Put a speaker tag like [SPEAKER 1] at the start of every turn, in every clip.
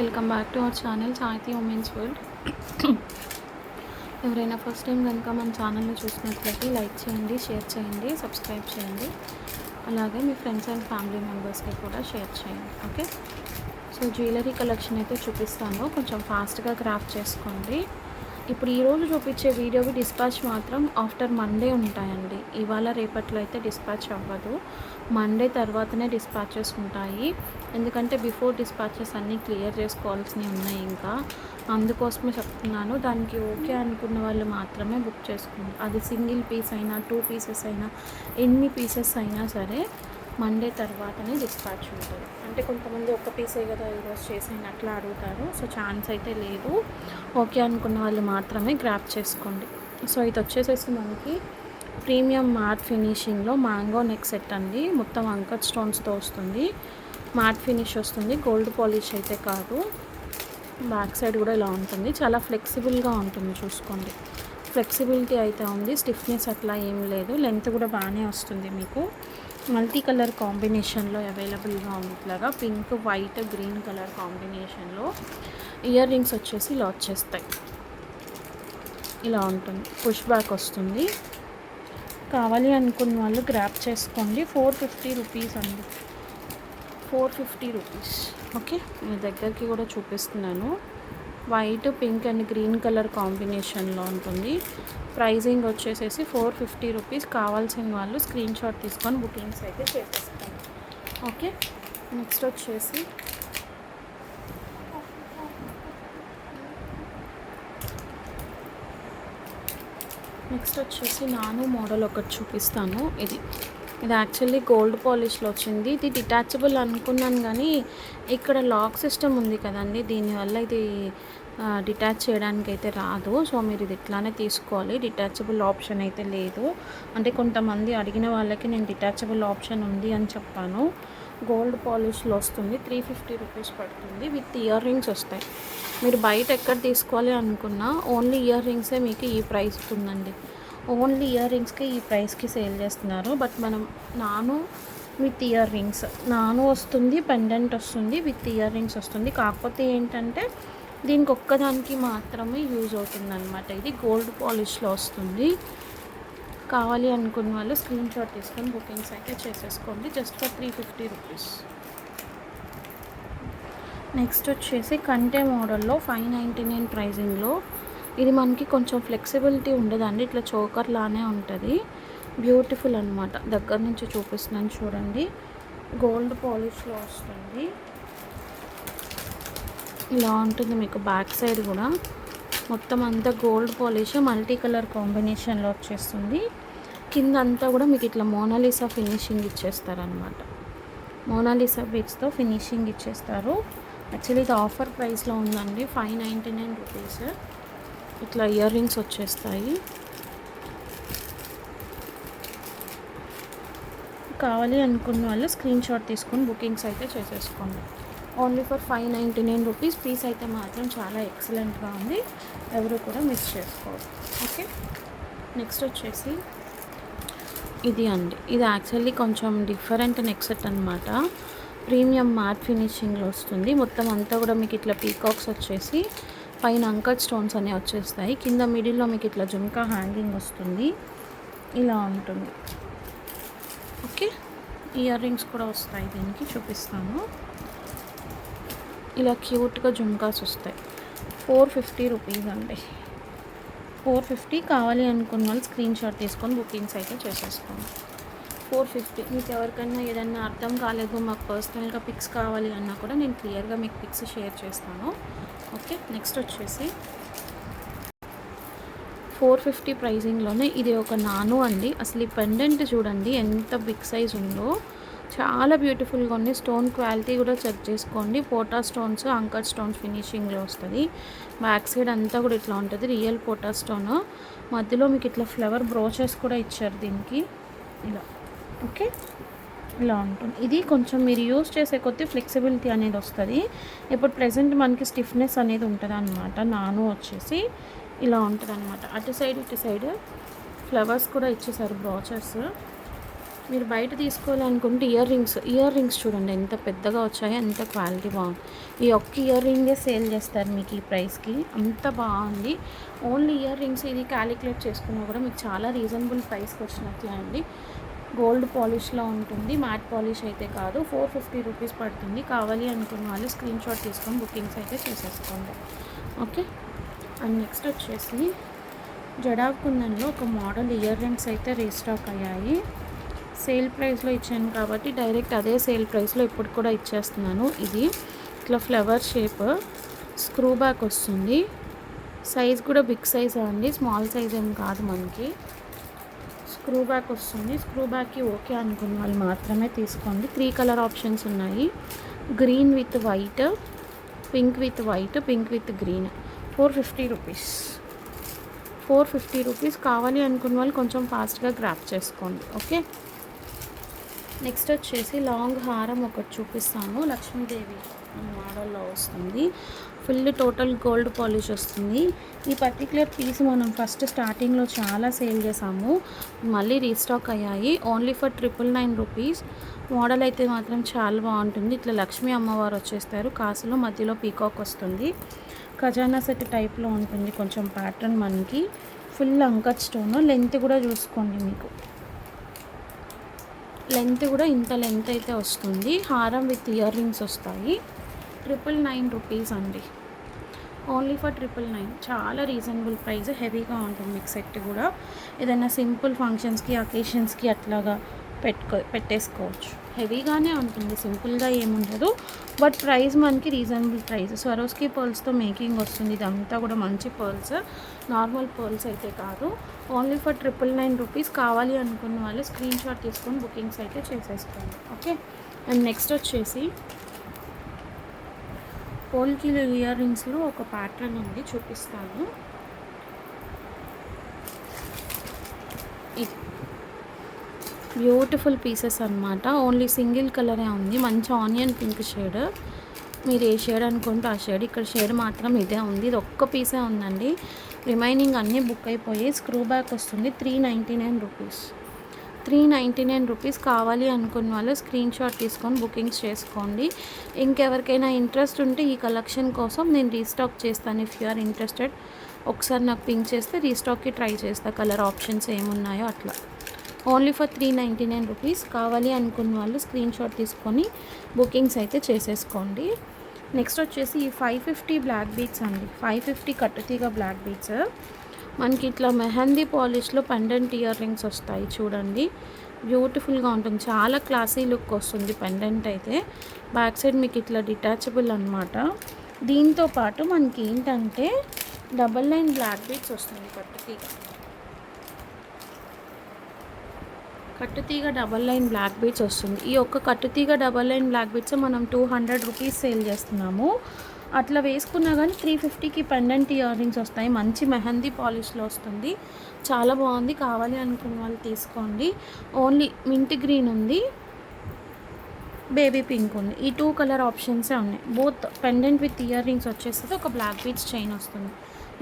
[SPEAKER 1] Welcome back to our channel సాహితీ women's world. ఎవరైనా first time కనుక మన ఛానల్ని చూసినట్లయితే లైక్ చేయండి, షేర్ చేయండి, సబ్స్క్రైబ్ చేయండి. అలాగే మీ ఫ్రెండ్స్ అండ్ ఫ్యామిలీ మెంబర్స్కి కూడా షేర్ చేయండి. ఓకే, సో జ్యువెలరీ కలెక్షన్ అయితే చూపిస్తాను, కొంచెం ఫాస్ట్గా క్రాఫ్ట్ చేసుకోండి. ఇప్పుడు ఈరోజు చూపించే వీడియోవి డిస్పాచ్ మాత్రం ఆఫ్టర్ మండే ఉంటాయండి. ఇవాళ రేపట్లో అయితే డిస్పాచ్ అవ్వదు, మండే తర్వాతనే డిస్పాచెస్ ఉంటాయి. ఎందుకంటే బిఫోర్ డిస్పాచెస్ అన్నీ క్లియర్ చేసుకోవాల్సినవి ఉన్నాయి, ఇంకా అందుకోసమే చెప్తున్నాను. దానికి ఓకే అనుకున్న వాళ్ళు మాత్రమే బుక్ చేసుకోండి. అది సింగిల్ పీస్ అయినా 2 పీసెస్ అయినా ఎన్ని పీసెస్ అయినా సరే మండే తర్వాతనే డిస్పాచ్ ఉంటుంది. అంటే కొంతమంది ఒక్క పీసే కదా ఈరోజు చేసినట్లు అడుగుతారు, సో ఛాన్స్ అయితే లేదు. ఓకే అనుకున్న వాళ్ళు మాత్రమే గ్రాప్ చేసుకోండి. సో ఇది వచ్చేసేసి మనకి ప్రీమియం మ్యాట్ ఫినిషింగ్లో మ్యాంగో నెక్ సెట్ అండి. మొత్తం అంకట్ స్టోన్స్తో వస్తుంది, మ్యాట్ ఫినిష్ వస్తుంది, గోల్డ్ పాలిష్ అయితే కాదు. బ్యాక్ సైడ్ కూడా ఇలా ఉంటుంది, చాలా ఫ్లెక్సిబుల్గా ఉంటుంది. చూసుకోండి, ఫ్లెక్సిబిలిటీ అయితే ఉంది, స్టిఫ్నెస్ అట్లా ఏం లేదు. లెంత్ కూడా బాగానే వస్తుంది. మీకు మల్టీ కలర్ కాంబినేషన్లో అవైలబుల్గా ఉంది. ఇట్లాగా పింక్, వైట్, గ్రీన్ కలర్ కాంబినేషన్లో ఇయర్ రింగ్స్ వచ్చేసి ఇలా వచ్చేస్తాయి. ఇలా ఉంటుంది, పుష్ బ్యాక్ వస్తుంది. కావాలి అనుకున్న వాళ్ళు గ్రాప్ చేసుకోండి. 450 రూపీస్ అండి, 450 రూపీస్. ఓకే, నేను దగ్గరికి కూడా చూపిస్తున్నాను. White, pink and green colour కాంబినేషన్లో ఉంటుంది. ప్రైజింగ్ వచ్చేసేసి 450 రూపీస్. కావాల్సిన వాళ్ళు స్క్రీన్ షాట్ తీసుకొని బుకింగ్స్ అయితే చేసేస్తాను. ఓకే, నెక్స్ట్ వచ్చేసి నాను మోడల్ ఒకటి చూపిస్తాను. ఇది యాక్చువల్లీ గోల్డ్ పాలిష్లో వచ్చింది. ఇది డిటాచబుల్ అనుకున్నాను, కానీ ఇక్కడ లాక్ సిస్టమ్ ఉంది కదండి, దీనివల్ల ఇది డిటాచ్ చేయడానికి అయితే రాదు. సో మీరు ఇది ఇట్లానే తీసుకోవాలి, డిటాచబుల్ ఆప్షన్ అయితే లేదు. అంటే కొంతమంది అడిగిన వాళ్ళకి నేను డిటాచబుల్ ఆప్షన్ ఉంది అని చెప్పాను. గోల్డ్ పాలిష్లో వస్తుంది, 350 రూపీస్ పడుతుంది. విత్ ఇయర్ రింగ్స్ వస్తాయి. మీరు బయట ఎక్కడ తీసుకోవాలి అనుకున్నా ఓన్లీ ఇయర్ రింగ్సే మీకు ఈ ప్రైస్ ఉందండి. ఓన్లీ ఇయర్ రింగ్స్కి ఈ ప్రైస్కి సేల్ చేస్తున్నారు. బట్ మనం నాను విత్ ఇయర్ రింగ్స్, నాను వస్తుంది, పెండెంట్ వస్తుంది, విత్ ఇయర్ రింగ్స్ వస్తుంది. కాకపోతే ఏంటంటే దీనికి ఒక్కదానికి మాత్రమే యూజ్ అవుతుంది అనమాట. ఇది గోల్డ్ పాలిష్లో వస్తుంది. కావాలి అనుకున్న వాళ్ళు స్క్రీన్ షాట్ తీసుకొని బుకింగ్స్ అయితే చేసేసుకోండి, జస్ట్ ఫర్ 350 రూపీస్. నెక్స్ట్ వచ్చేసి కంటే మోడల్లో 599 ప్రైజింగ్లో. ఇది మనకి కొంచెం ఫ్లెక్సిబిలిటీ ఉండదండి, ఇట్లా చోకర్ లానే ఉంటుంది. బ్యూటిఫుల్ అనమాట. దగ్గర నుంచి చూపిస్తున్నాను చూడండి, గోల్డ్ పాలిష్లో వస్తుంది. ఇలా ఉంటుంది మీకు బ్యాక్ సైడ్ కూడా. మొత్తం అంతా గోల్డ్ పాలిష్ మల్టీ కలర్ కాంబినేషన్లో వచ్చేస్తుంది. కింద అంతా కూడా మీకు ఇట్లా మోనాలిసా ఫినిషింగ్ ఇచ్చేస్తారనమాట. మోనాలిసా బీట్స్తో ఫినిషింగ్ ఇచ్చేస్తారు. యాక్చువల్లీ ఇది ఆఫర్ ప్రైస్లో ఉందండి, 599 రూపీస్. ఇట్లా ఇయర్ రింగ్స్ వచ్చేస్తాయి. కావాలి అనుకున్న వాళ్ళు స్క్రీన్ షాట్ తీసుకొని బుకింగ్స్ అయితే చేసేసుకోండి. Only for 599 rupees. పీస్ అయితే మాత్రం చాలా ఎక్సలెంట్గా ఉంది, ఎవరు కూడా మిస్ చేసుకోరు. ఓకే, నెక్స్ట్ వచ్చేసి ఇది అండి. ఇది యాక్చువల్లీ కొంచెం డిఫరెంట్ నెక్ సెట్ అనమాట. ప్రీమియం మ్యాట్ ఫినిషింగ్లో వస్తుంది. మొత్తం అంతా కూడా మీకు ఇట్లా పీకాక్స్ వచ్చేసి పైన అంకట్ స్టోన్స్ అనేవి వచ్చేస్తాయి. కింద మిడిల్లో మీకు ఇట్లా జుంకా హ్యాంగింగ్ వస్తుంది. ఇలా ఉంటుంది. ఓకే, ఇయర్ రింగ్స్ కూడా వస్తాయి, దీనికి చూపిస్తాను. ఇలా క్యూట్గా జుంకాస్ వస్తాయి. 450 రూపీస్ అండి, 450. కావాలి అనుకున్న వాళ్ళు స్క్రీన్ షాట్ తీసుకొని బుకింగ్స్ అయితే చేసేసుకోండి. 450. మీకు ఎవరికైనా ఏదైనా అర్థం కాలేదు, మాకు పర్సనల్గా పిక్స్ కావాలి అన్నా కూడా నేను క్లియర్గా మీకు పిక్స్ షేర్ చేస్తాను. ఓకే, నెక్స్ట్ వచ్చేసి 450 ప్రైజింగ్లోనే ఇది ఒక నాను అండి. అసలు ఈ పెండెంట్ చూడండి ఎంత బిగ్ సైజ్ ఉందో, చాలా బ్యూటిఫుల్గా ఉంది. స్టోన్ క్వాలిటీ కూడా చెక్ చేసుకోండి. పోటా స్టోన్స్, అంకర్ స్టోన్స్ ఫినిషింగ్లో వస్తుంది. బ్యాక్ సైడ్ అంతా కూడా ఇట్లా ఉంటుంది, రియల్ పోటా స్టోన్. మధ్యలో మీకు ఇట్లా ఫ్లవర్ బ్రోచెస్ కూడా ఇచ్చారు దీనికి, ఇలా. ఓకే, ఇలా ఉంటుంది. ఇది కొంచెం మీరు యూస్ చేసే కొద్దీ ఫ్లెక్సిబిలిటీ అనేది వస్తుంది. ఇప్పుడు ప్రెజెంట్ మనకి స్టిఫ్నెస్ అనేది ఉంటుంది అనమాట. నాను వచ్చేసి ఇలా ఉంటుంది అనమాట. అటు సైడ్ ఇటు సైడ్ ఫ్లవర్స్ కూడా ఇచ్చేసారు, బ్రోచెస్. మీరు బయట తీసుకోవాలనుకుంటే ఇయర్ రింగ్స్ చూడండి ఎంత పెద్దగా వచ్చాయో, ఎంత క్వాలిటీ బాగుంది. ఈ ఒక్క ఇయర్ రింగే సేల్ చేస్తారు మీకు ఈ ప్రైస్కి, అంత బాగుంది. ఓన్లీ ఇయర్ రింగ్స్ ఇది క్యాలిక్యులేట్ చేసుకున్నా కూడా మీకు చాలా రీజనబుల్ ప్రైస్కి వచ్చినట్లే అండి. గోల్డ్ పాలిష్లో ఉంటుంది, మ్యాట్ పాలిష్ అయితే కాదు. 450 రూపీస్ పడుతుంది. కావాలి అనుకున్న వాళ్ళు స్క్రీన్ షాట్ తీసుకొని బుకింగ్స్ అయితే చేసేసుకోండి. ఓకే. అండ్ నెక్స్ట్ వచ్చేసి జడాకుందంలో ఒక మోడల్ ఇయర్ రింగ్స్ అయితే రీస్టాక్ అయ్యాయి. సేల్ ప్రైస్లో ఇచ్చాను కాబట్టి డైరెక్ట్ అదే సేల్ ప్రైస్లో ఇప్పుడు కూడా ఇచ్చేస్తున్నాను. ఇది ఇట్లా ఫ్లవర్ షేప్ స్క్రూ బ్యాక్ వస్తుంది. సైజ్ కూడా బిగ్ సైజ్ అండి, స్మాల్ సైజ్ ఏం కాదు. మనకి స్క్రూ బ్యాక్ వస్తుంది. స్క్రూ బ్యాక్కి ఓకే అనుకున్న వాళ్ళు మాత్రమే తీసుకోండి. 3 కలర్ ఆప్షన్స్ ఉన్నాయి. Green with white, pink with white, pink with green. 450 rupees. 450 rupees. కావాలి అనుకున్న వాళ్ళు కొంచెం ఫాస్ట్గా గ్రాప్ చేసుకోండి. ఓకే. నెక్స్ట్ వచ్చేసి లాంగ్ హారం ఒకటి చూపిస్తాను. లక్ష్మీదేవి మోడల్లో వస్తుంది. ఫుల్ టోటల్ గోల్డ్ పాలిష్ వస్తుంది. ఈ పర్టికులర్ పీస్ మనం ఫస్ట్ స్టార్టింగ్లో చాలా సేల్ చేసాము, మళ్ళీ రీస్టాక్ అయ్యాయి. Only for 999 rupees. మోడల్ అయితే మాత్రం చాలా బాగుంటుంది. ఇట్లా లక్ష్మీ అమ్మవారు వచ్చేస్తారు. కాసులో మధ్యలో పీకాక్ వస్తుంది. ఖజానా సెట్ టైప్లో ఉంటుంది. కొంచెం ప్యాటర్న్ మనకి ఫుల్ అంకట్ స్టోన్. లెంత్ కూడా చూసుకోండి, మీకు లెంత్ కూడా ఇంత లెంత్ అయితే వస్తుంది. హారం విత్ ఇయర్ రింగ్స్ వస్తాయి. 999 రూపీస్ అండి. Only for 999. చాలా రీజనబుల్ ప్రైస్. హెవీగా ఉంటుంది మీకు సెట్ కూడా. ఏదైనా సింపుల్ ఫంక్షన్స్కి, అకేషన్స్కి అట్లాగా పెట్టేసుకోవచ్చు. హెవీగానే ఉంటుంది, సింపుల్గా ఏముండదు. బట్ ప్రైస్ మనకి రీజనబుల్ ప్రైస్. స్వరోస్కి పర్ల్స్తో మేకింగ్ వస్తుంది. ఇదంతా కూడా మంచి పర్ల్స్, నార్మల్ పర్ల్స్ అయితే కాదు. Only for 999 rupees. కావాలి అనుకున్న వాళ్ళు స్క్రీన్ షాట్ తీసుకొని బుకింగ్స్ అయితే చేసేసుకోండి. ఓకే. అండ్ నెక్స్ట్ వచ్చేసి పోల్కి ఇయర్ రింగ్స్లో ఒక ప్యాటర్న్ ఉంది, చూపిస్తాను. ఇది బ్యూటిఫుల్ పీసెస్ అనమాట. ఓన్లీ సింగిల్ కలరే ఉంది. మంచి ఆనియన్ పింక్ షేడ్. మీరు ఏ షేడ్ అనుకుంటే ఆ షేడ్. ఇక్కడ షేడ్ మాత్రం ఇదే ఉంది. ఇది ఒక్క పీసే ఉందండి. రిమైనింగ్ అన్నీ బుక్ అయిపోయి. స్క్రూ బ్యాక్ వస్తుంది. 399 రూపీస్. 399 రూపీస్. కావాలి అనుకున్న వాళ్ళు స్క్రీన్ షాట్ తీసుకొని బుకింగ్స్ చేసుకోండి. ఇంకెవరికైనా ఇంట్రెస్ట్ ఉంటే ఈ కలెక్షన్ కోసం నేను రీస్టాక్ చేస్తాను. ఇఫ్ యు ఆర్ ఇంట్రెస్టెడ్ ఒకసారి నాకు పింక్ చేస్తే రీస్టాక్కి ట్రై చేస్తా. కలర్ ఆప్షన్స్ ఏమున్నాయో అట్లా. Only for 399 rupees. కావాలి అనుకున్న వాళ్ళు స్క్రీన్ షాట్ తీసుకొని బుకింగ్స్ అయితే చేసేసుకోండి. నెక్స్ట్ వచ్చేసి ఈ 550 బ్లాక్ బీడ్స్ అండి. 550 కట్టుతీగ బ్లాక్ బీడ్స్. మనకి ఇట్లా మెహందీ పాలిష్లో పెండెంట్ ఇయర్ రింగ్స్ వస్తాయి చూడండి. బ్యూటిఫుల్గా ఉంటుంది. చాలా క్లాసీ లుక్ వస్తుంది పెండెంట్ అయితే. బ్యాక్ సైడ్ మీకు ఇట్లా డిటాచబుల్ అనమాట. దీంతో పాటు మనకి ఏంటంటే డబల్ లైన్ బ్లాక్ బీడ్స్ వస్తుంది. కట్టుతీగ డబల్ లైన్ బ్లాక్ బీడ్స్ వస్తుంది. ఈ ఒక్క కట్టుతీగ డబల్ లైన్ బ్లాక్ బీడ్స్ మనం 200 రూపీస్ సేల్ చేస్తున్నాము. అట్లా వేసుకున్నా కానీ 350కి పెండెంట్ ఇయర్ రింగ్స్ వస్తాయి. మంచి మెహందీ పాలిష్లో వస్తుంది. చాలా బాగుంది. కావాలి అనుకున్న వాళ్ళు తీసుకోండి. ఓన్లీ మింట్ గ్రీన్ ఉంది, బేబీ పింక్ ఉంది. ఈ 2 కలర్ ఆప్షన్సే ఉన్నాయి. Both pendant with ear rings వచ్చేసి ఒక బ్లాక్ బీడ్స్ చైన్ వస్తుంది.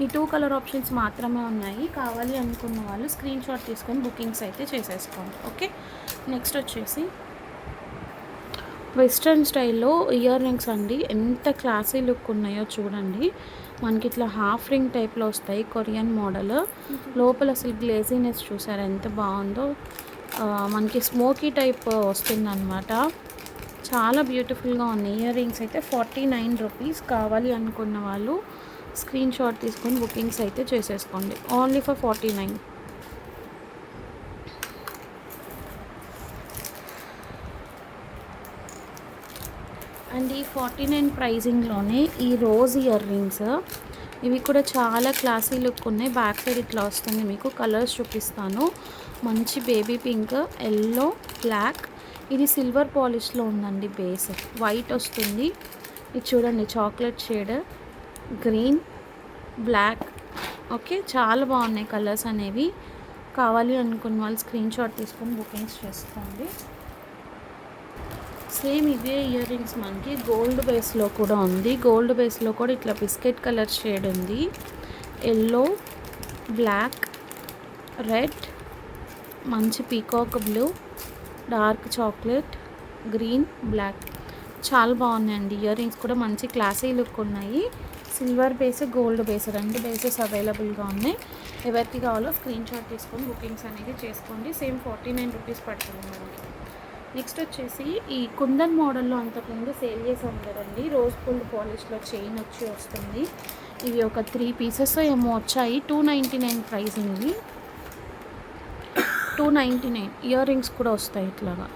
[SPEAKER 1] ఈ 2 కలర్ ఆప్షన్స్ మాత్రమే ఉన్నాయి. కావాలి అనుకున్న వాళ్ళు స్క్రీన్ షాట్ తీసుకొని బుకింగ్స్ అయితే చేసేసుకోండి. ఓకే. నెక్స్ట్ వచ్చేసి వెస్ట్రన్ స్టైల్లో ఇయర్ రింగ్స్ అండి. ఎంత క్లాసీ లుక్ ఉన్నాయో చూడండి. మనకి ఇట్లా హాఫ్ రింగ్ టైప్లో వస్తాయి. Korean model. లోపల అసలు గ్లేజీనెస్ చూసారు ఎంత బాగుందో. మనకి స్మోకీ టైప్ వస్తుందన్నమాట. చాలా బ్యూటిఫుల్గా ఉన్నాయి. ఇయర్ రింగ్స్ అయితే 49 రూపీస్. కావాలి అనుకున్న వాళ్ళు స్క్రీన్ షాట్ తీసుకొని బుకింగ్స్ అయితే చేసేసుకోండి. Only for 49. అండ్ ఈ 49 ప్రైజింగ్లోనే ఈ రోజ్ ఇయర్ రింగ్స్. ఇవి కూడా చాలా క్లాసీ లుక్ ఉన్నాయి. బ్యాక్ సైడ్ ఇట్లా వస్తుంది. మీకు కలర్స్ చూపిస్తాను. మంచి బేబీ పింక్, ఎల్లో, బ్లాక్. ఇది సిల్వర్ పాలిష్లో ఉందండి. బేస్ వైట్ వస్తుంది. ఇది చూడండి chocolate shade, green, black. Okay. చాలా బాగున్నాయి కలర్స్ అనేవి. కావాలి అనుకున్న వాళ్ళు స్క్రీన్ షాట్ తీసుకొని బుకింగ్స్ చేసుకోండి. సేమ్ ఇవే ఇయర్ రింగ్స్ మనకి గోల్డ్ బేస్లో కూడా ఉంది. గోల్డ్ బేస్లో కూడా ఇట్లా బిస్కెట్ కలర్ షేడ్ ఉంది. ఎల్లో, బ్లాక్, రెడ్, మంచి peacock blue, dark chocolate, green, black చాలా బాగున్నాయండి. ఇయర్ రింగ్స్ కూడా మంచి క్లాసీ లుక్ ఉన్నాయి. సిల్వర్ బేస్, గోల్డ్ బేస్ రెండు బేసెస్ అవైలబుల్గా ఉన్నాయి. ఎవరికి కావాలో స్క్రీన్ షాట్ తీసుకొని బుకింగ్స్ అనేది చేసుకోండి. సేమ్ 49 రూపీస్ పడుతుంది మనకి. నెక్స్ట్ వచ్చేసి ఈ కుందన్ మోడల్లో అంతకుముందు సేల్ చేసాం కదండి, రోజ్ గోల్డ్ పాలిష్లో చైన్ వస్తుంది. ఇవి ఒక 3 పీసెస్ ఏమో వచ్చాయి. 299 ప్రైస్ ఇవి. 299 ఇయర్ రింగ్స్ కూడా వస్తాయి ఇట్లాగా.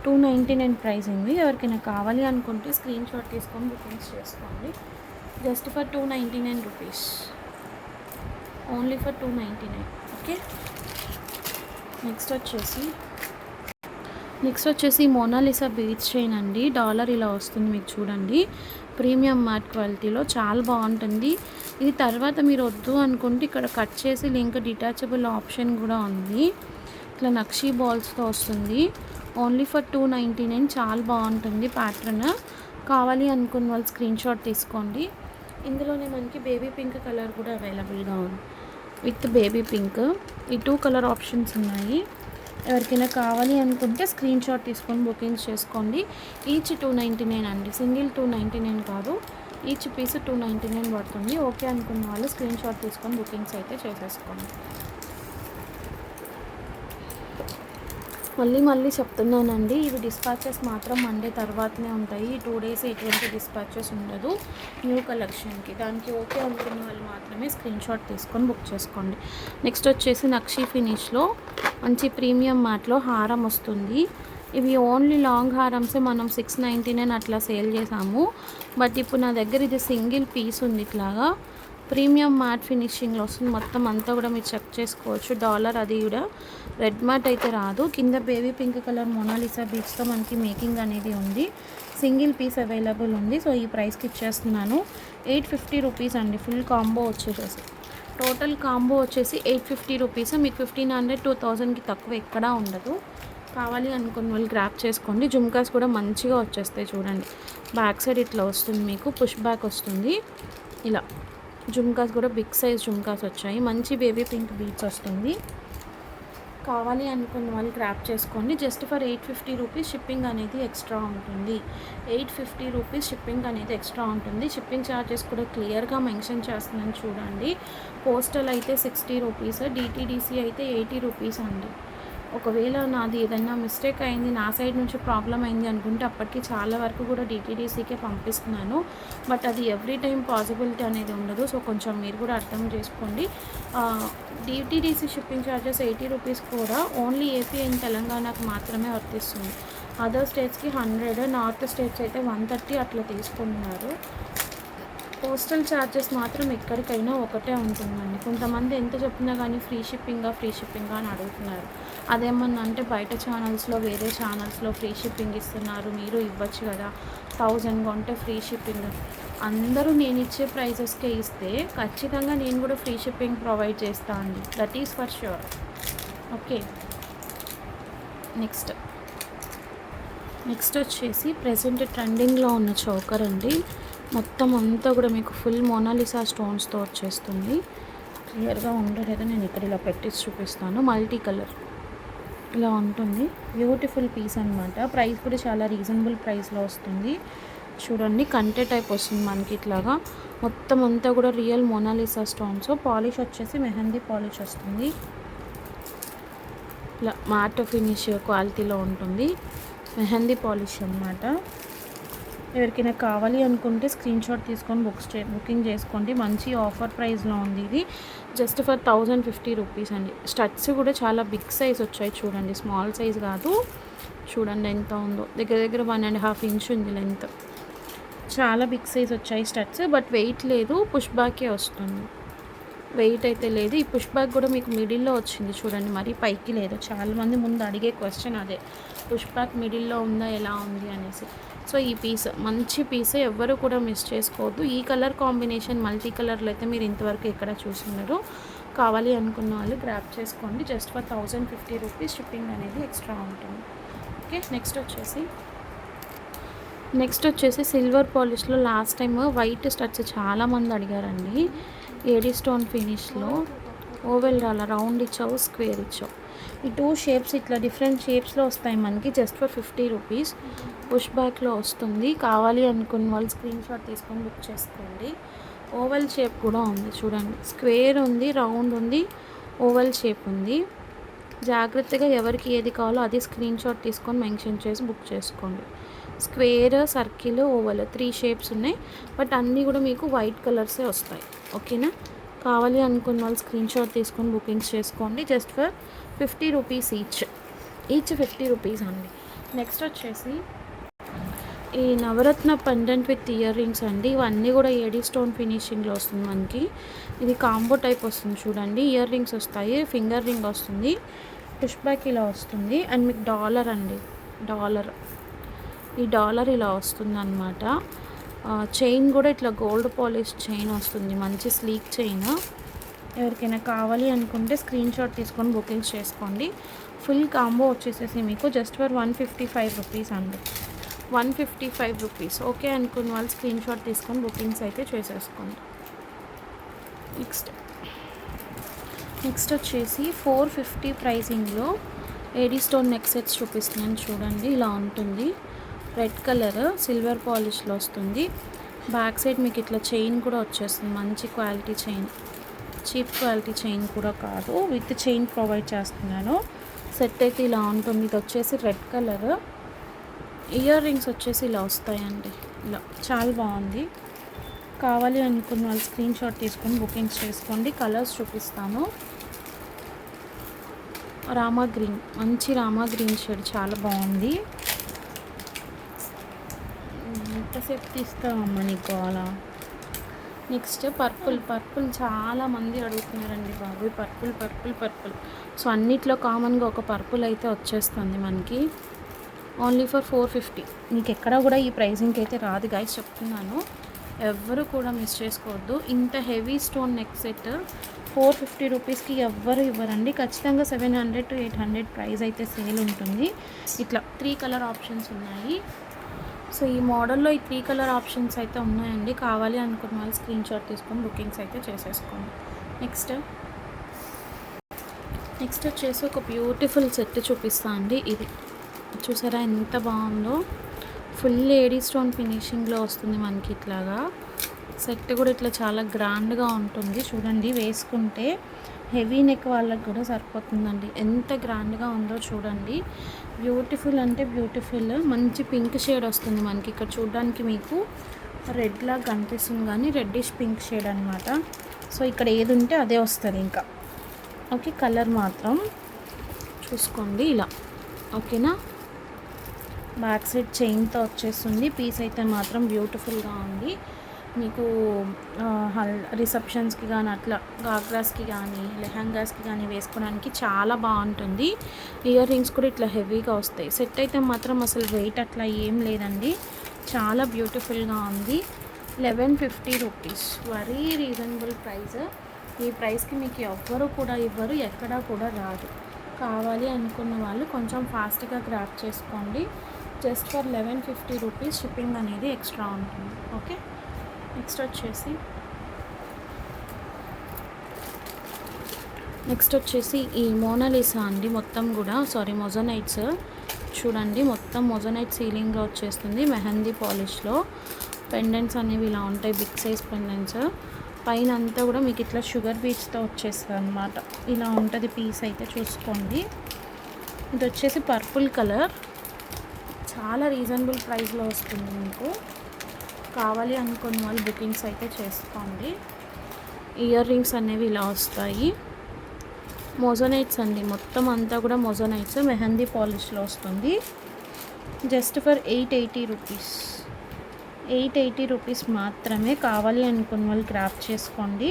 [SPEAKER 1] 299 ప్రైస్ ఉంది. ఎవరికైనా కావాలి అనుకుంటే స్క్రీన్ షాట్ తీసుకొని బుకింగ్స్ చేసుకోండి. Just for 299 rupees, only for 299. Okay. Next వచ్చేసి మోనాలిసా బీచ్ చైన్ అండి. డాలర్ ఇలా వస్తుంది మీకు చూడండి. ప్రీమియం మ్యాట్ క్వాలిటీలో చాలా బాగుంటుంది. ఇది తర్వాత మీరు వద్దు అనుకుంటే ఇక్కడ కట్ చేసి లింక్ డిటాచబుల్ ఆప్షన్ కూడా ఉంది. ఇట్లా నక్షీ బాల్స్తో వస్తుంది. Only for 299. చాలా బాగుంటుంది ప్యాటర్న్. కావాలి అనుకున్న వాళ్ళు స్క్రీన్ షాట్ తీసుకోండి. ఇందులోనే మనకి బేబీ పింక్ కలర్ కూడా అవైలబుల్గా ఉంది. విత్ బేబీ పింక్ ఈ 2 కలర్ ఆప్షన్స్ ఉన్నాయి. ఎవరికైనా కావాలి అనుకుంటే స్క్రీన్ షాట్ తీసుకొని బుకింగ్స్ చేసుకోండి. ఈచ్ 299 అండి, సింగిల్ 299 కాదు. ఈచ్ పీస్ 299 పడుతుంది. ఓకే అనుకున్న వాళ్ళు స్క్రీన్ షాట్ తీసుకొని బుకింగ్స్ అయితే చేసేసుకోండి. మళ్ళీ చెప్తున్నానండి, ఇవి డిస్పాచెస్ మాత్రం మండే తర్వాతనే ఉంటాయి. 2 డేస్ ఎటువంటి డిస్పాచెస్ ఉండదు న్యూ కలెక్షన్కి. దానికి ఓకే అనుకున్న వాళ్ళు మాత్రమే స్క్రీన్ షాట్ తీసుకొని బుక్ చేసుకోండి. నెక్స్ట్ వచ్చేసి నక్షీ ఫినిష్లో మంచి ప్రీమియం మ్యాట్లో హారం వస్తుంది. ఇవి ఓన్లీ లాంగ్ హారమ్సే మనం 699 అట్లా సేల్ చేసాము. బట్ ఇప్పుడు నా దగ్గర ఇది సింగిల్ పీస్ ఉంది. ఇట్లాగా ప్రీమియం మ్యాట్ ఫినిషింగ్లో వస్తుంది. మొత్తం అంతా కూడా మీరు చెక్ చేసుకోవచ్చు. డాలర్ అది కూడా రెడ్ మ్యాట్ అయితే రాదు. కింద బేబీ పింక్ కలర్ మోనాలిసా బీచ్తో మనకి మేకింగ్ అనేది ఉంది. సింగిల్ పీస్ అవైలబుల్ ఉంది. సో ఈ ప్రైస్కి ఇచ్చేస్తున్నాను. 850 రూపీస్ అండి. ఫుల్ కాంబో వచ్చేసేసి టోటల్ కాంబో వచ్చేసి 850 రూపీస్. మీకు 1500 2000కి తక్కువ ఎక్కడా ఉండదు. కావాలి అనుకున్న వాళ్ళు గ్రాప్ చేసుకోండి. జుమ్కాస్ కూడా మంచిగా వచ్చేస్తాయి చూడండి. బ్యాక్ సైడ్ ఇట్లా వస్తుంది, మీకు పుష్ బ్యాక్ వస్తుంది. ఇలా జుమ్కాస్ కూడా బిగ్ సైజ్ జుమ్కాస్ వచ్చాయి. మంచి బేబీ పింక్ బీట్స్ వస్తుంది. కావాలి అనుకున్న వాళ్ళు గ్రాప్ చేసుకోండి. జస్ట్ ఫర్ 850 రూపీస్ షిప్పింగ్ అనేది ఎక్స్ట్రా ఉంటుంది. 850 రూపీస్ షిప్పింగ్ అనేది ఎక్స్ట్రా ఉంటుంది. షిప్పింగ్ ఛార్జెస్ కూడా క్లియర్గా మెన్షన్ చేస్తున్నాను చూడండి. పోస్టల్ అయితే 60 రూపీస్, డిటీడీసీ అయితే 80 రూపీస్ అండి. ఒకవేళ నాది ఏదైనా మిస్టేక్ అయింది, నా సైడ్ నుంచి ప్రాబ్లం అయింది అనుకుంటే అప్పటికి చాలా వరకు కూడా డిటీడీసీకే పంపిస్తున్నాను. బట్ అది ఎవ్రీ టైం పాసిబిలిటీ అనేది ఉండదు. సో కొంచెం మీరు కూడా అర్థం చేసుకోండి. డిటీడీసీ షిప్పింగ్ ఛార్జెస్ 80 రూపీస్ కూడా ఓన్లీ ఏపీ అండ్ తెలంగాణకు మాత్రమే వర్తిస్తుంది. అదర్ స్టేట్స్కి 100, నార్త్ స్టేట్స్ అయితే 130 అట్లా తీసుకుంటున్నారు. పోస్టల్ ఛార్జెస్ మాత్రం ఎక్కడికైనా ఒకటే ఉంటుందండి. కొంతమంది ఎంత చెప్పినా కానీ ఫ్రీ షిప్పింగా అని అడుగుతున్నారు. అదేమన్నా అంటే బయట ఛానల్స్లో, వేరే ఛానల్స్లో ఫ్రీ షిప్పింగ్ ఇస్తున్నారు, మీరు ఇవ్వచ్చు కదా, 1000 కొంటే ఫ్రీ షిప్పింగ్. అందరూ నేను ఇచ్చే ప్రైజెస్కే ఇస్తే ఖచ్చితంగా నేను కూడా ఫ్రీ షిప్పింగ్ ప్రొవైడ్ చేస్తాను అండి. That is for sure. Okay. Next వచ్చేసి ప్రెజెంట్ ట్రెండింగ్లో ఉన్న చోకర్ అండి. మొత్తం అంతా కూడా మీకు ఫుల్ మోనాలిసా స్టోన్స్తో వచ్చేస్తుంది. క్లియర్గా ఉండలేదో నేను ఇక్కడ ఇలా పెట్టేసి చూపిస్తాను. మల్టీ కలర్ ఇలా ఉంటుంది. బ్యూటిఫుల్ పీస్ అనమాట. ప్రైస్ కూడా చాలా రీజనబుల్ ప్రైస్లో వస్తుంది. చూడండి, కంటే టైప్ వస్తుంది మనకి. ఇట్లాగా మొత్తం అంతా కూడా రియల్ మోనాలిసా స్టోన్స్. పాలిష్ వచ్చేసి మెహందీ పాలిష్ వస్తుంది. ఇలా మ్యాట్ ఫినిష్ క్వాలిటీలో ఉంటుంది. మెహందీ పాలిష్ అన్నమాట. ఎవరికైనా కావాలి అనుకుంటే స్క్రీన్ షాట్ తీసుకొని బుకింగ్ చేసుకోండి. మంచి ఆఫర్ ప్రైస్లో ఉంది ఇది. జస్ట్ ఫర్ 1050 రూపీస్ అండి. స్టడ్స్ కూడా చాలా బిగ్ సైజ్ వచ్చాయి చూడండి, స్మాల్ సైజ్ కాదు. చూడండి ఎంత ఉందో, దగ్గర 1.5 ఇంచ్ ఉంది లెంత్. చాలా బిగ్ సైజ్ వచ్చాయి స్టడ్స్. బట్ వెయిట్ లేదు, పుష్ బ్యాకే వస్తుంది. వెయిట్ అయితే లేదు. ఈ పుష్ బ్యాక్ కూడా మీకు మిడిల్లో వచ్చింది చూడండి, మరీ పైకి లేదు. చాలామంది ముందు అడిగే క్వశ్చన్ అదే, పుష్ బ్యాక్ మిడిల్లో ఉందా, ఎలా ఉంది అనేసి. సో ఈ పీస్ మంచి పీసే, ఎవ్వరు కూడా మిస్ చేసుకోవద్దు. ఈ కలర్ కాంబినేషన్ మల్టీ కలర్లో అయితే మీరు ఇంతవరకు ఎక్కడ చూస్తున్నారు. కావాలి అనుకున్న వాళ్ళు గ్రాప్ చేసుకోండి. జస్ట్ ఫర్ 1050 రూపీస్ షిప్పింగ్ అనేది ఎక్స్ట్రా ఉంటుంది. ఓకే. నెక్స్ట్ వచ్చేసి సిల్వర్ పాలిష్లో లాస్ట్ టైం వైట్ స్టడ్స్ చాలామంది అడిగారండి. ఏడీ స్టోన్ ఫినిష్లో ఓవెల్ రాలా, రౌండ్ ఇచ్చావు, స్క్వేర్ ఇచ్చావు. ఈ 2 షేప్స్ ఇట్లా డిఫరెంట్ షేప్స్లో వస్తాయి మనకి జస్ట్ ఫర్ 50 రూపీస్. పుష్ బ్యాక్లో వస్తుంది. కావాలి అనుకున్న వాళ్ళు స్క్రీన్ షాట్ తీసుకొని బుక్ చేసుకోండి. ఓవెల్ షేప్ కూడా ఉంది చూడండి. స్క్వేర్ ఉంది, రౌండ్ ఉంది, ఓవెల్ షేప్ ఉంది. జాగ్రత్తగా ఎవరికి ఏది కావాలో అది స్క్రీన్ షాట్ తీసుకొని మెన్షన్ చేసి బుక్ చేసుకోండి. స్క్వేర్, సర్కిల్, ఓవెల్ 3 షేప్స్ ఉన్నాయి. బట్ అన్నీ కూడా మీకు వైట్ కలర్సే వస్తాయి. ఓకేనా? కావాలి అనుకున్న వాళ్ళు స్క్రీన్ షాట్ తీసుకొని బుకింగ్స్ చేసుకోండి. Just for 50 rupees each 50 rupees అండి. నెక్స్ట్ వచ్చేసి ఈ నవరత్న పెండెంట్ విత్ ఇయర్ రింగ్స్ అండి. ఇవన్నీ కూడా ఏడీ స్టోన్ ఫినిషింగ్లో వస్తుంది మనకి. ఇది కాంబో టైప్ వస్తుంది చూడండి. ఇయర్ రింగ్స్ వస్తాయి, ఫింగర్ రింగ్ వస్తుంది, పుష్ బ్యాక్ ఇలా వస్తుంది. అండ్ మీకు డాలర్ అండి, ఈ డాలర్ ఇలా వస్తుంది అనమాట. చైన్ కూడా ఇట్లా గోల్డ్ పాలిష్ చైన్ వస్తుంది, మంచి స్లీక్ చైన్. ఎవరికైనా కావాలి అనుకుంటే స్క్రీన్ షాట్ తీసుకొని బుకింగ్స్ చేసుకోండి. ఫుల్ కాంబో వచ్చేసేసి మీకు జస్ట్ ఫర్ 155 రూపీస్ అండి. 155 రూపీస్. ఓకే అనుకున్న వాళ్ళు స్క్రీన్ షాట్ తీసుకొని బుకింగ్స్ అయితే చేసేసుకోండి. నెక్స్ట్ వచ్చేసి 450 ప్రైసింగ్లో ఏడీ స్టోన్ నెక్ సెట్స్ చూపిస్తున్నాను చూడండి. ఇలా ఉంటుంది. రెడ్ కలర్ సిల్వర్ పాలిష్లో వస్తుంది. బ్యాక్ సైడ్ మీకు ఇట్లా చైన్ కూడా వచ్చేస్తుంది. మంచి quality chain, cheap quality chain కూడా కాదు, విత్ చైన్ ప్రొవైడ్ చేస్తున్నాను. సెట్ అయితే ఇలా ఉంటుంది. ఇది వచ్చేసి రెడ్ కలర్. ఇయర్ రింగ్స్ వచ్చేసి ఇలా వస్తాయండి. ఇలా చాలా బాగుంది. కావాలి అనుకున్న వాళ్ళు స్క్రీన్ షాట్ తీసుకొని బుకింగ్స్ చేసుకోండి. కలర్స్ చూపిస్తాను. రామా గ్రీన్, మంచి రామా గ్రీన్ షేడ్ చాలా బాగుంది. ఎంతసేపు తీస్తామమ్మా నీకు అలా. నెక్స్ట్ పర్పుల్ చాలా మంది అడుగుతున్నారండి బాబు. పర్పుల్. సో అన్నిట్లో కామన్గా ఒక పర్పుల్ అయితే వచ్చేస్తుంది మనకి. Only for 450. మీకు ఎక్కడా కూడా ఈ ప్రైజింగ్కి అయితే రాదు గైస్, చెప్తున్నాను. ఎవ్వరు కూడా మిస్ చేసుకోవద్దు. ఇంత హెవీ స్టోన్ నెక్ సెట్ 450 రూపీస్కి ఎవ్వరు ఇవ్వరండి. ఖచ్చితంగా 700 to 800 ప్రైస్ అయితే సేల్ ఉంటుంది. ఇట్లా 3 కలర్ ఆప్షన్స్ ఉన్నాయి. సో ఈ మోడల్లో ఈ 3 కలర్ ఆప్షన్స్ అయితే ఉన్నాయండి. కావాలి అనుకున్న వాళ్ళు స్క్రీన్ షాట్ తీసుకొని బుకింగ్స్ అయితే చేసేసుకోండి. నెక్స్ట్ వచ్చేసి ఒక బ్యూటిఫుల్ సెట్ చూపిస్తాను అండి. ఇది చూసారా ఎంత బాగుందో. ఫుల్ ఏడీ స్టోన్ ఫినిషింగ్లో వస్తుంది మనకి. ఇట్లాగా సెట్ కూడా ఇట్లా చాలా గ్రాండ్గా ఉంటుంది చూడండి. వేసుకుంటే హెవీ నెక్ వాళ్ళకి కూడా సరిపోతుందండి. ఎంత గ్రాండ్గా ఉందో చూడండి. బ్యూటిఫుల్ అంటే బ్యూటిఫుల్. మంచి పింక్ షేడ్ వస్తుంది మనకి. ఇక్కడ చూడడానికి మీకు రెడ్ లాగా కనిపిస్తుంది కానీ రెడ్డిష్ పింక్ షేడ్ అనమాట. సో ఇక్కడ ఏది ఉంటే అదే వస్తుంది ఇంకా. ఓకే, కలర్ మాత్రం చూసుకోండి ఇలా. ఓకేనా? బ్యాక్ సైడ్ చైన్తో వచ్చేస్తుంది. పీస్ అయితే మాత్రం బ్యూటిఫుల్గా ఉంది. మీకు రిసెప్షన్స్కి కానీ అట్లా గాగ్రాస్కి కానీ లెహంగాస్కి కానీ వేసుకోవడానికి చాలా బాగుంటుంది. ఇయర్ రింగ్స్ కూడా ఇట్లా హెవీగా వస్తాయి. సెట్ అయితే మాత్రం అసలు వెయిట్ అట్లా ఏం లేదండి. చాలా బ్యూటిఫుల్గా ఉంది. 1150 రూపీస్. Very reasonable price. ఈ ప్రైస్కి మీకు ఎవ్వరు కూడా ఇవ్వరు, ఎక్కడా కూడా రాదు. కావాలి అనుకున్న వాళ్ళు కొంచెం ఫాస్ట్గా గ్రాప్ చేసుకోండి. Just for 1150 rupees. షిప్పింగ్ అనేది ఎక్స్ట్రా ఉంటుంది. ఓకే, నెక్స్ట్ వచ్చేసి ఈ మోనాలిసా అండి. మొత్తం కూడా మొజోనైట్స్ చూడండి. మొత్తం మొజోనైట్ సీలింగ్లో వచ్చేస్తుంది. మెహందీ పాలిష్లో పెండెంట్స్ అనేవి ఇలా ఉంటాయి. Big size pendants. పైన అంతా కూడా మీకు ఇట్లా షుగర్ బీట్స్తో వచ్చేస్తుంది అనమాట. ఇలా ఉంటుంది పీస్ అయితే చూసుకోండి. ఇది వచ్చేసి పర్పుల్ కలర్. చాలా రీజనబుల్ ప్రైస్లో వస్తుంది మీకు. కావాలి అనుకున్న వాళ్ళు బుకింగ్స్ అయితే చేసుకోండి. ఇయర్ రింగ్స్ అనేవి ఇలా వస్తాయి. మొజోనైట్స్ అండి. మొత్తం అంతా కూడా మొజోనైట్స్ మెహందీ పాలిష్లో వస్తుంది. Just for 880 rupees. 880 రూపీస్ మాత్రమే. కావాలి అనుకున్న వాళ్ళు గ్రాప్ చేసుకోండి.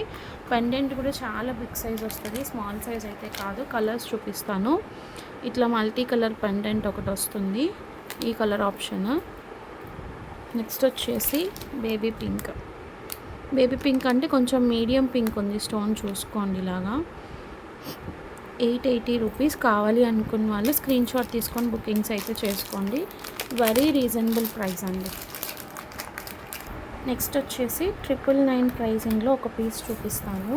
[SPEAKER 1] పెండెంట్ కూడా చాలా బిగ్ సైజ్ వస్తుంది, స్మాల్ సైజ్ అయితే కాదు. కలర్స్ చూపిస్తాను. ఇట్లా మల్టీ కలర్ పెండెంట్ ఒకటి వస్తుంది, ఈ కలర్ ఆప్షన్. నెక్స్ట్ వచ్చేసి బేబీ పింక్ అంటే కొంచెం మీడియం పింక్ ఉంది. స్టోన్ చూసుకోండి ఇలాగా. 880 రూపీస్. కావాలి అనుకున్న వాళ్ళు స్క్రీన్ షాట్ తీసుకొని బుకింగ్స్ అయితే చేసుకోండి. వెరీ రీజనబుల్ ప్రైస్ అండి. నెక్స్ట్ వచ్చేసి 999 ప్రైజింగ్లో ఒక పీస్ చూపిస్తాను.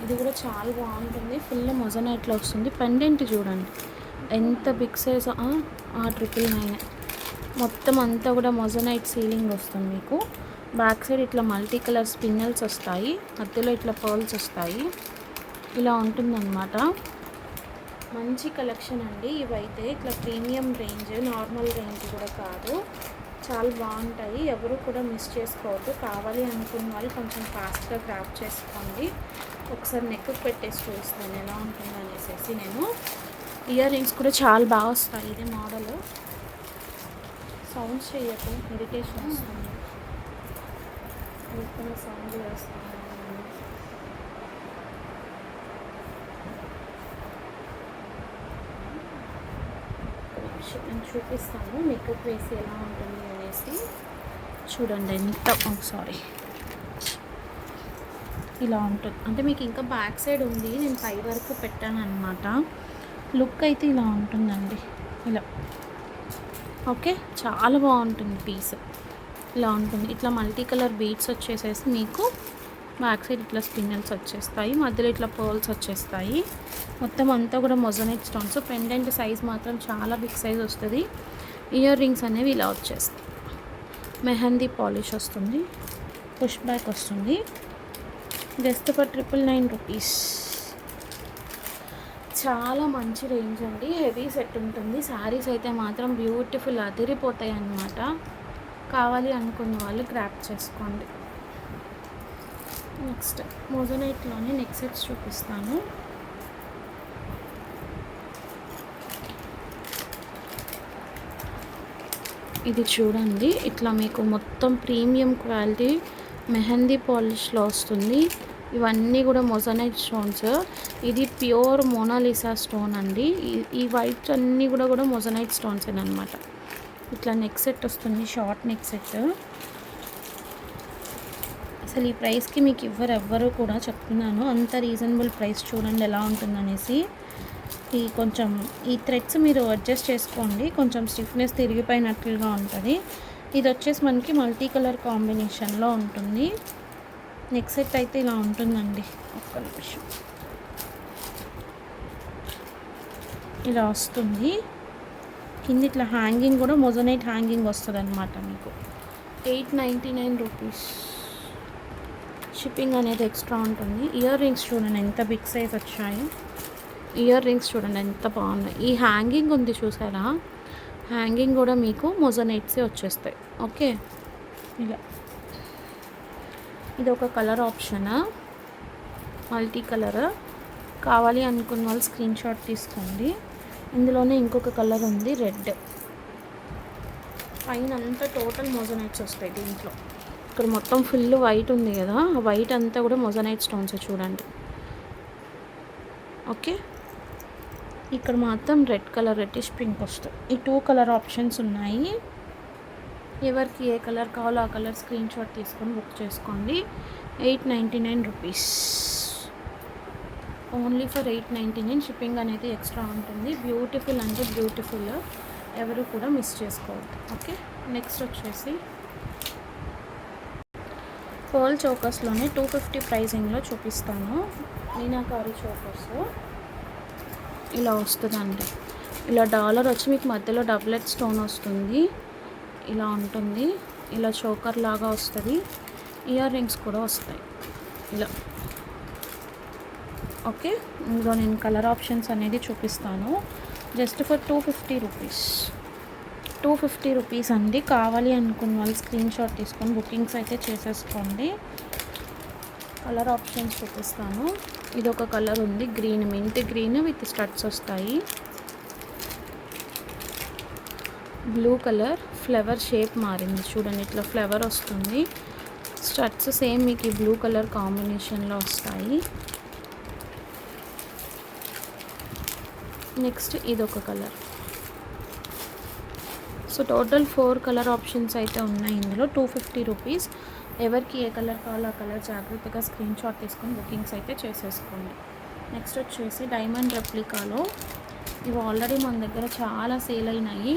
[SPEAKER 1] ఇది కూడా చాలా బాగుంటుంది. ఫుల్ మొజనైట్లో వస్తుంది. పెండెంట్ చూడండి ఎంత బిగ్ సైజ్. 999. మొత్తం అంతా కూడా మొజనైట్ సీలింగ్ వస్తుంది మీకు. బ్యాక్ సైడ్ ఇట్లా మల్టీ కలర్ స్పిన్నల్స్ వస్తాయి, మధ్యలో ఇట్లా పర్ల్స్ వస్తాయి. ఇలా ఉంటుందన్నమాట. మంచి కలెక్షన్ అండి ఇవైతే. ఇట్లా ప్రీమియం రేంజ్, నార్మల్ రేంజ్ కూడా కాదు. చాలా బాగుంటాయి. ఎవరు కూడా మిస్ చేసుకోవద్దు. కావాలి అనుకున్న వాళ్ళు కొంచెం ఫాస్ట్గా గ్రాప్ చేసుకోండి. ఒకసారి నెక్ పెట్టేసి చూపిస్తాను ఎలా ఉంటుంది అనేసి. నేను ఇయర్ రింగ్స్ కూడా చాలా బాగా వస్తాయి. ఇదే మోడల్. సౌండ్స్ చేయకు, ఇరిటేషన్ వస్తుంది. సౌండ్ చేస్తాను. నేను చూపిస్తాను మేకప్ వేసి ఎలా ఉంటుంది అనేసి. చూడండి ఎంత సారీ ఇలా ఉంటుంది. అంటే మీకు ఇంకా బ్యాక్ సైడ్ ఉంది, నేను పై వరకు పెట్టాను అనమాట. లుక్ అయితే ఇలా ఉంటుందండి. ఇలా ఓకే, చాలా బాగుంటుంది పీస్. ఇలా ఉంటుంది. ఇట్లా మల్టీ కలర్ బీడ్స్ వచ్చేసేసి మీకు బ్యాక్ సైడ్ ఇట్లా స్పిన్నల్స్ వచ్చేస్తాయి, మధ్యలో ఇట్లా పర్ల్స్ వచ్చేస్తాయి. మొత్తం అంతా కూడా మొజనైట్ స్టోన్స్. పెండెంట్ సైజ్ మాత్రం చాలా బిగ్ సైజ్ వస్తుంది. ఇయర్ రింగ్స్ అనేవి ఇలా వచ్చేస్తాయి. మెహందీ పాలిష్ వస్తుంది, పుష్ బ్యాక్ వస్తుంది. Just for 999 rupees. చాలా మంచి రేంజ్ అండి. హెవీ సెట్ ఉంటుంది. శారీస్ అయితే మాత్రం బ్యూటిఫుల్ అదిరిపోతాయి అన్నమాట. కావాలి అనుకున్న వాళ్ళు గ్రాప్ చేసుకోండి. నెక్స్ట్ మొజనైట్లోనే నెక్ సెట్స్ చూపిస్తాను. ఇది చూడండి, ఇట్లా మీకు మొత్తం ప్రీమియం క్వాలిటీ మెహందీ పాలిష్లో వస్తుంది. ఇవన్నీ కూడా మొజనైట్ స్టోన్స్. ఇది ప్యూర్ మోనాలిసా స్టోన్ అండి. ఈ వైట్స్ అన్నీ కూడా మొజనైట్ స్టోన్స్ అనమాట. ఇట్లా నెక్ సెట్ వస్తుంది, షార్ట్ నెక్ సెట్. అసలు ఈ ప్రైస్కి మీకు ఎవ్వరు కూడా చెప్తున్నాను, అంత రీజనబుల్ ప్రైస్. చూడండి ఎలా ఉంటుందనేసి. కొంచెం ఈ థ్రెడ్స్ మీరు అడ్జస్ట్ చేసుకోండి, కొంచెం స్టిఫ్నెస్ తిరిగిపోయినట్లుగా ఉంటుంది. ఇది వచ్చేసి మనకి మల్టీ కలర్ కాంబినేషన్లో ఉంటుంది. నెక్ సెట్ అయితే ఇలా ఉంటుందండి. ఒక్క నిమిషం. ఇలా వస్తుంది. కింద ఇట్లా హ్యాంగింగ్ కూడా మొజనైట్ హ్యాంగింగ్ వస్తుంది అనమాట మీకు. 899 రూపీస్. షిప్పింగ్ అనేది ఎక్స్ట్రా ఉంటుంది. ఇయర్ రింగ్స్ చూడండి ఎంత బిగ్ సైజ్ వచ్చాయి. ఇయర్ రింగ్స్ చూడండి ఎంత బాగున్నాయి. ఈ హ్యాంగింగ్ ఉంది చూసారా, హ్యాంగింగ్ కూడా మీకు మొజనైట్సే వచ్చేస్తాయి. ఓకే, ఇలా ఇది ఒక కలర్ ఆప్షన్, మల్టీ కలర్. కావాలి అనుకున్న వాళ్ళు స్క్రీన్ షాట్ తీసుకోండి. ఇందులోనే ఇంకొక కలర్ ఉంది, రెడ్. పైన అంతా టోటల్ మొజనైట్స్ వస్తాయి దీంట్లో. ఇక్కడ మొత్తం ఫుల్ వైట్ ఉంది కదా, ఆ వైట్ అంతా కూడా మొజనైట్ స్టోన్స్ చూడండి. ఓకే, ఇక్కడ మాత్రం రెడ్ కలర్, రెడ్డిష్ పింక్ వస్తుంది. ఈ 2 కలర్ ఆప్షన్స్ ఉన్నాయి. ఎవరికి ఏ కలర్ కావాలో ఆ కలర్ స్క్రీన్ షాట్ తీసుకొని బుక్ చేసుకోండి. 899 రూపీస్. Only for 899. షిప్పింగ్ అనేది ఎక్స్ట్రా ఉంటుంది. బ్యూటిఫుల్ అంటే బ్యూటిఫుల్, ఎవరు కూడా మిస్ చేసుకోవద్దు. ఓకే, నెక్స్ట్ వచ్చేసి పర్ల్ చోకర్స్లోనే 250 ప్రైజింగ్లో చూపిస్తాను. మీనాకారి చోకర్స్ ఇలా వస్తుందండి. ఇలా డాలర్ వచ్చి మీకు మధ్యలో డబులెట్ స్టోన్ వస్తుంది. ఇలా ఉంటుంది. ఇలా చోకర్ లాగా వస్తుంది. ఇయర్ రింగ్స్ కూడా వస్తాయి ఇలా. ఓకే, ఇందులో నేను కలర్ ఆప్షన్స్ అనేది చూపిస్తాను. Just for 250 rupees. 250 రూపీస్ అండి. కావాలి అనుకున్న వాళ్ళు స్క్రీన్ షాట్ తీసుకొని బుకింగ్స్ అయితే చేసేసుకోండి. కలర్ ఆప్షన్స్ చూపిస్తాను. ఇది ఒక కలర్ ఉంది, green, mint green with studs వస్తాయి. బ్లూ కలర్, ఫ్లవర్ షేప్ మారింది చూడండి, ఇట్లా ఫ్లవర్ వస్తుంది. స్టడ్స్ సేమ్ మీకు ఈ బ్లూ కలర్ కాంబినేషన్లో వస్తాయి. నెక్స్ట్ ఇదొక colour. So total 4 colour options అయితే ఉన్నాయి ఇందులో. 250 రూపీస్. ఎవరికి ఏ కలర్ కావాలో ఆ కలర్ జాగ్రత్తగా స్క్రీన్ షాట్ తీసుకొని బుకింగ్స్ అయితే చేసేసుకోండి. నెక్స్ట్ వచ్చేసి డైమండ్ రెప్లికాలో ఇవి ఆల్రెడీ మన దగ్గర చాలా సేల్ అయినాయి.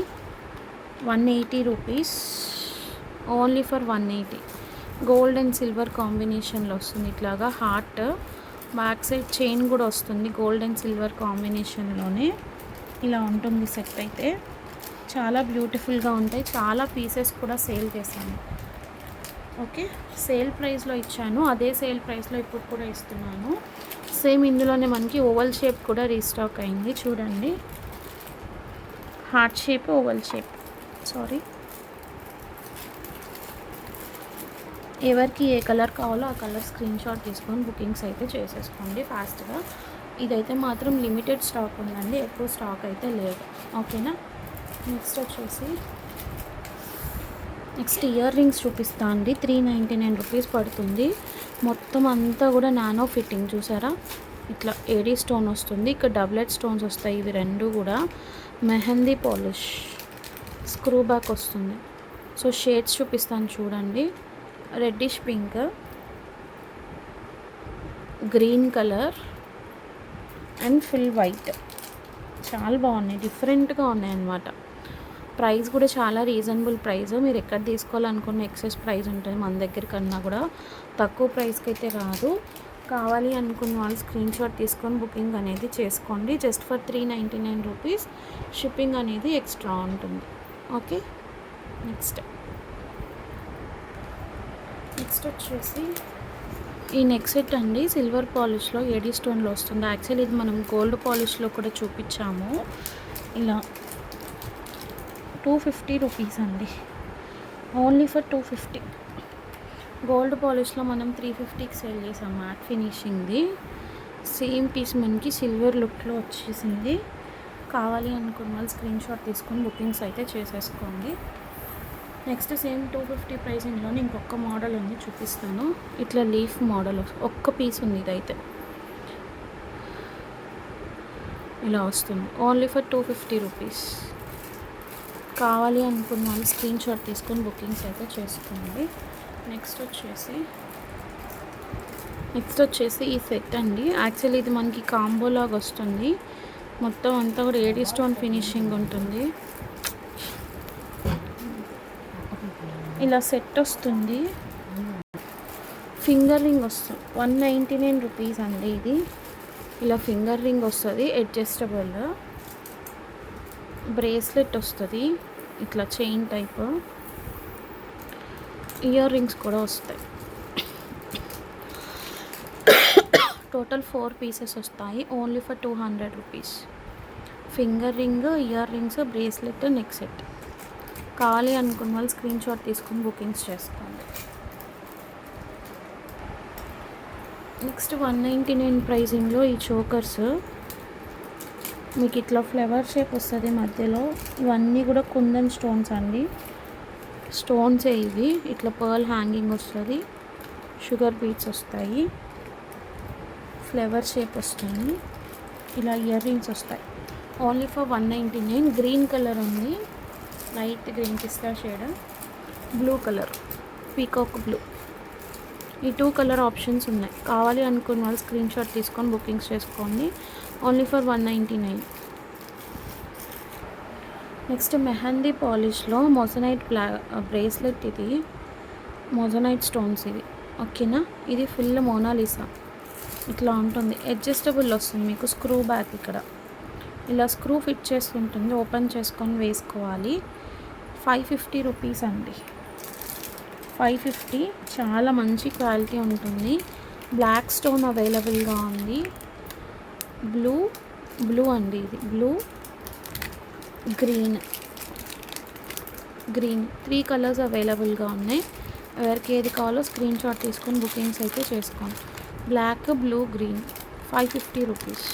[SPEAKER 1] 180 rupees. Only for 180. Gold and silver కాంబినేషన్లో వస్తుంది. ఇట్లాగా హార్ట్ బ్యాక్ సైడ్ చైన్ కూడా వస్తుంది గోల్డ్ అండ్ సిల్వర్ కాంబినేషన్లోనే. ఇలా ఉంటుంది సెట్ అయితే. చాలా బ్యూటిఫుల్గా ఉంటాయి. చాలా పీసెస్ కూడా సేల్ చేశాను. ఓకే, సేల్ ప్రైస్లో ఇచ్చాను, అదే సేల్ ప్రైస్లో ఇప్పుడు కూడా ఇస్తున్నాను. సేమ్ ఇందులోనే మనకి ఓవల్ షేప్ కూడా రీస్టాక్ అయింది. చూడండి, heart shape, oval shape. Sorry, ఎవరికి ఏ కలర్ కావాలో ఆ కలర్ స్క్రీన్ షాట్ తీసుకొని బుకింగ్స్ అయితే చేసేసుకోండి ఫాస్ట్గా. ఇదైతే మాత్రం లిమిటెడ్ స్టాక్ ఉందండి, ఎక్కువ స్టాక్ అయితే లేదు. ఓకేనా. నెక్స్ట్ ఇయర్ రింగ్స్ చూపిస్తా అండి. 399 రూపీస్ పడుతుంది. మొత్తం అంతా కూడా నానో ఫిట్టింగ్ చూసారా, ఇట్లా ఏడీ స్టోన్ వస్తుంది, ఇక్కడ డబ్లెట్ స్టోన్స్ వస్తాయి. ఇవి రెండు కూడా మెహందీ పాలిష్, స్క్రూ బ్యాక్ వస్తుంది. సో షేడ్స్ చూపిస్తాను చూడండి. Reddish pink, green colour and full white. చాలా బాగున్నాయి, డిఫరెంట్గా ఉన్నాయి అన్నమాట. ప్రైస్ కూడా చాలా రీజనబుల్ ప్రైస్. మీరు ఎక్కడ తీసుకోవాలనుకున్న ఎక్సెస్ ప్రైస్ ఉంటుంది మన దగ్గర కన్నా కూడా. తక్కువ ప్రైస్కి అయితే రాదు. కావాలి అనుకున్న వాళ్ళు స్క్రీన్ షాట్ తీసుకొని బుకింగ్ అనేది చేసుకోండి. Just for 399 rupees. షిప్పింగ్ అనేది ఎక్స్ట్రా ఉంటుంది. ఓకే. నెక్స్ట్ వచ్చేసి ఈ నెక్ సెట్ అండి. సిల్వర్ పాలిష్లో ఏడీ స్టోన్లో వస్తుంది. యాక్చువల్లీ ఇది మనం గోల్డ్ పాలిష్లో కూడా చూపించాము. ఇలా 250 రూపీస్ అండి, ఓన్లీ ఫర్ 250. గోల్డ్ పాలిష్లో మనం 350కి సేల్ చేసాం మ్యాట్ ఫినిషింగ్ది. సేమ్ పీస్ మనకి సిల్వర్ లుక్లో వచ్చేసింది. కావాలి అనుకున్న వాళ్ళు స్క్రీన్ షాట్ తీసుకొని బుకింగ్స్ అయితే చేసేసుకోండి. నెక్స్ట్ సేమ్ 250 ప్రైసింగ్లోనే ఇంకొక మోడల్ ఉంది, చూపిస్తాను. ఇట్లా లీఫ్ మోడల్ ఒక్క పీస్ ఉంది. ఇదైతే ఇలా వస్తుంది, ఓన్లీ ఫర్ 250 రూపీస్. కావాలి అనుకున్న వాళ్ళు స్క్రీన్ షాట్ తీసుకొని బుకింగ్స్ అయితే చేసుకోండి. నెక్స్ట్ వచ్చేసి ఈ సెట్ అండి. యాక్చువల్లీ ఇది మనకి కాంబో లాగా వస్తుంది. మొత్తం అంతా కూడా ఏడీ స్టోన్ ఫినిషింగ్ ఉంటుంది. ఇలా సెట్ వస్తుంది. ఫింగర్ రింగ్ వస్తుంది, 199 రూపీస్ అండి ఇది. ఇలా ఫింగర్ రింగ్ వస్తుంది, అడ్జస్టబుల్. బ్రేస్లెట్ వస్తుంది, ఇట్లా చైన్ టైప్. ఇయర్ రింగ్స్ కూడా వస్తాయి. టోటల్ 4 పీసెస్ వస్తాయి, only for 200 rupees. Finger ring, ear rings, bracelet, neck set. కావాలి అనుకున్న వాళ్ళు స్క్రీన్ షాట్ తీసుకుని బుకింగ్స్ చేసుకోండి. నెక్స్ట్ 199 ప్రైజింగ్లో ఈ చోకర్స్ మీకు ఇట్లా ఫ్లవర్ షేప్ వస్తుంది మధ్యలో. ఇవన్నీ కూడా కుందన్ స్టోన్స్ అండి, స్టోన్సే ఇవి. ఇట్లా పర్ల్ హ్యాంగింగ్ వస్తుంది, షుగర్ బీట్స్ వస్తాయి, ఫ్లవర్ షేప్ వస్తుంది. ఇలా ఇయర్ రింగ్స్ వస్తాయి, ఓన్లీ ఫర్ 199. గ్రీన్ కలర్ ఉంది, light green pista shade, blue colour, peacock blue. ఈ 2 కలర్ ఆప్షన్స్ ఉన్నాయి. కావాలి అనుకున్న వాళ్ళు స్క్రీన్ షాట్ తీసుకొని బుకింగ్స్ చేసుకోండి, ఓన్లీ ఫర్ 199. నెక్స్ట్ మెహందీ పాలిష్లో మొజనైట్ బ్రేస్లెట్. ఇది మొజనైట్ స్టోన్స్ ఇది. ఓకేనా. ఇది ఫుల్ మోనాలిసా ఇట్లా ఉంటుంది. అడ్జస్టబుల్ వస్తుంది మీకు, స్క్రూ బ్యాక్ ఇక్కడ ఇలా స్క్రూ ఫిట్ చేసి ఉంటుంది, ఓపెన్ చేసుకొని వేసుకోవాలి. 550 రూపీస్ అండి, 550. చాలా మంచి క్వాలిటీ ఉంటుంది. బ్లాక్ స్టోన్ అవైలబుల్గా ఉంది. బ్లూ అండి, ఇది బ్లూ, గ్రీన్ 3 కలర్స్ అవైలబుల్గా ఉన్నాయి. ఎవరికి ఏది కావాలో స్క్రీన్ షాట్ తీసుకొని బుకింగ్స్ అయితే చేసుకోండి. Black, blue, green, 550 rupees.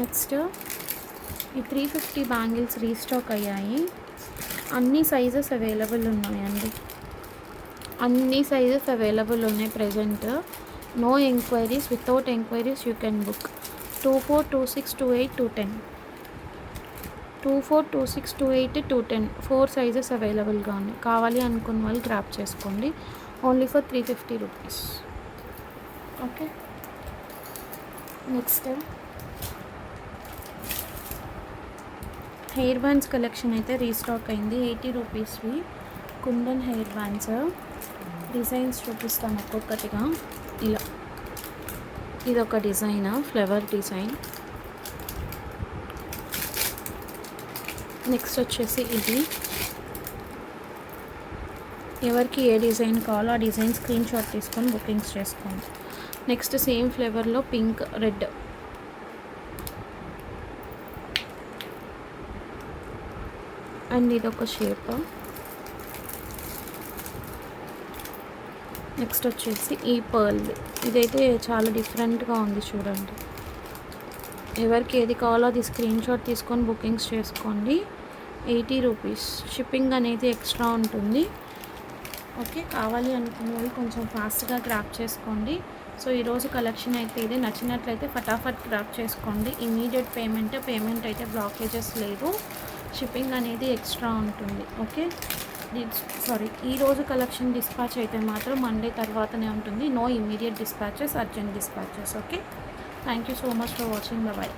[SPEAKER 1] Next ఈ 350 బ్యాంగిల్స్ రీస్టాక్ అయ్యాయి. అన్ని సైజెస్ అవైలబుల్ ఉన్నాయండి, అన్ని సైజెస్ అవైలబుల్ ఉన్నాయి present. No enquiries, without enquiries you can book. 24, 26, 28, 210. 24, 26, 28, 210. 4 sizes అవైలబుల్గా ఉన్నాయి. కావాలి అనుకున్న వాళ్ళు గ్రాప్ చేసుకోండి, only for 350 rupees. Okay. Next hair bands collection అయితే రీస్టాక్ అయింది. 80 రూపీస్వి కుందన్ హెయిర్ బ్యాండ్స్ డిజైన్స్ చూపిస్తాను ఒక్కొక్కటిగా. ఇలా ఇది ఒక డిజైన్, ఫ్లవర్ డిజైన్. నెక్స్ట్ వచ్చేసి ఇది. ఎవరికి ఏ డిజైన్ కావాలో ఆ డిజైన్ స్క్రీన్ షాట్ తీసుకొని బుకింగ్స్ చేసుకోండి. నెక్స్ట్ సేమ్ ఫ్లేవర్లో పింక్, రెడ్. అండ్ ఇది ఒక షేప్. నెక్స్ట్ వచ్చేసి ఈ పర్ల్. ఇదైతే చాలా డిఫరెంట్గా ఉంది చూడండి. ఎవరికి ఏది కావాలో అది స్క్రీన్ షాట్ తీసుకొని బుకింగ్స్ చేసుకోండి. 80 రూపీస్. షిప్పింగ్ అనేది ఎక్స్ట్రా ఉంటుంది. ఓకే, కావాలి అనుకునేవి కొంచెం ఫాస్ట్గా గ్రాప్ చేసుకోండి. సో ఈరోజు కలెక్షన్ అయితే ఇది. నచ్చినట్లయితే ఫటాఫట్ గ్రాప్ చేసుకోండి. ఇమీడియట్ పేమెంట్ అయితే బ్లాకేజెస్ లేదు. షిప్పింగ్ అనేది ఎక్స్ట్రా ఉంటుంది. ఓకే, ఈరోజు కలెక్షన్ డిస్పాచ్ అయితే మాత్రం మండే తర్వాతనే ఉంటుంది. No immediate dispatches, urgent dispatches. Okay, thank you so much for watching. Bye.